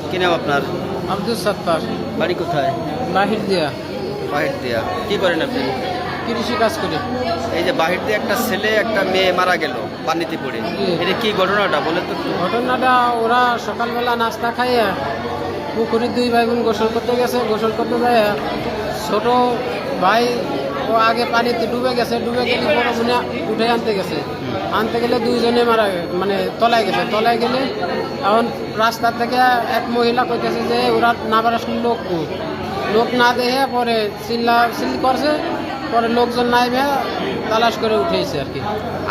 কি নাম আপনার? আব্দুল সত্তার। বাড়ি কোথায়? বাহির দিয়া। বাহির দিয়া। কি করেন আপনি? কৃষি কাজ করি। এই যে বাহির দিয়ে একটা ছেলে একটা মেয়ে মারা গেল পানিতে পড়ে, এটা কি ঘটনাটা বলেন তো? ঘটনাটা ওরা সকালবেলা নাস্তা খাইয়ে পুকুরে দুই ভাই বোন গোসল করতে গেছে। গোসল করতে যায় ছোট ভাই ও আগে পানিতে ডুবে গেছে, ডুবে গেলে বড় বোনে উঠে আনতে গেছে। আনতে গেলে দুইজনে মানে তলায় গেছে। তলায় গেলে এখন রাস্তা থেকে এক মহিলা কইতেছে যে ওরা নাবার আসলে লোক না দেখে পরে চিল্লি করছে। পরে লোকজন নাইবে তালাশ করে উঠেছে আর কি।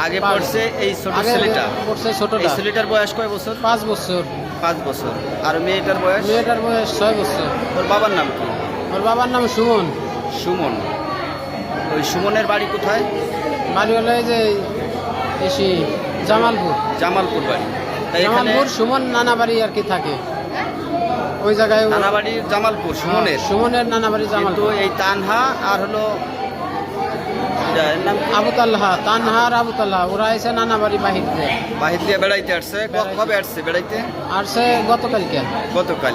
আগে পড়ছে এই ছোট ছেলেটা? পড়ছে ছোটটা। ছেলেটার বয়স কয় বছর? 5 বছর। 5 বছর। আর মেয়েটার বয়স? মেয়েটার বয়স 6 বছর। ওর বাবার নাম কি? ওর বাবার নাম সুমন। সুমন। ওই সুমনের বাড়ি কোথায়? বাড়ি হলো এই যে এসি জামালপুর। জামালপুর বাড়ি। জামালপুর সুমন নানা বাড়ি আর কি থাকে ওই জায়গায়। নানা বাড়ি জামালপুর সুমনের নানা বাড়ি জামালপুর। এই তানহা আর হলো আবুতাল্লাহ, তানহার আবুতাল্লাহ ওরা এসে নানা বাড়ি বাহির দিয়ে বেড়াইতে আসছে। কবে আসছে বেড়াইতে? আসছে গতকালকে। গতকাল।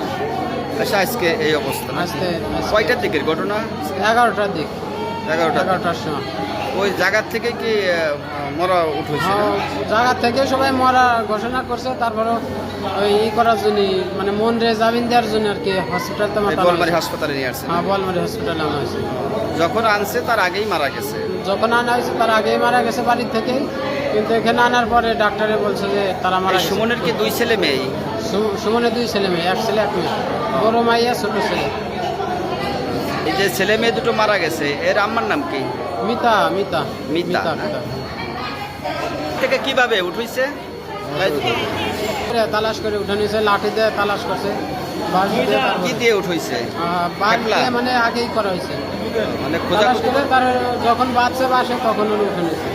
আচ্ছা, আজকে এই অবস্থা। আজকে কয়টার দিকের ঘটনা? 11টার দিক। 11টার সময়। ওই জায়গার থেকে কি মরা উঠেছে? জায়গা থেকে সবাই মরা ঘোষণা করছে। তারপরে ওই করার জন্য মানে মন রে জামিন দেওয়ার জন্য আর কি হসপিটাল বোয়ালমারী হাসপাতালে নিয়ে আসছে। হ্যাঁ, বোয়ালমারী হসপিটালে আনা হয়েছে। যখন আনছে তার আগেই মারা গেছে? যখন আনা হয়েছে তার আগেই মারা গেছে বাড়ির থেকে। কিন্তু এখানে আনার পরে ডাক্তারে বলছে যে তারা মারা গেছে। সুমনের কি 2 ছেলে মেয়ে? সুমনের 2 ছেলে মেয়ে, 1 ছেলে 1 মেয়ে। বড় মাইয়া, ছোট ছেলে। এই যে ছেলে মেয়ে দুটো মারা গেছে, এর আম্মার নাম কি? মিতা। মিতা মিতা থেকে কিভাবে উঠেছে? তালাশ করে উঠে নিয়েছে, লাঠি দিয়ে তালাশ করছে। কি দিয়ে উঠেছে? মানে আগেই করা হয়েছে। মানে তালাশ করে তার যখন বাঁচছে বাসে তখন উঠে নিয়েছে।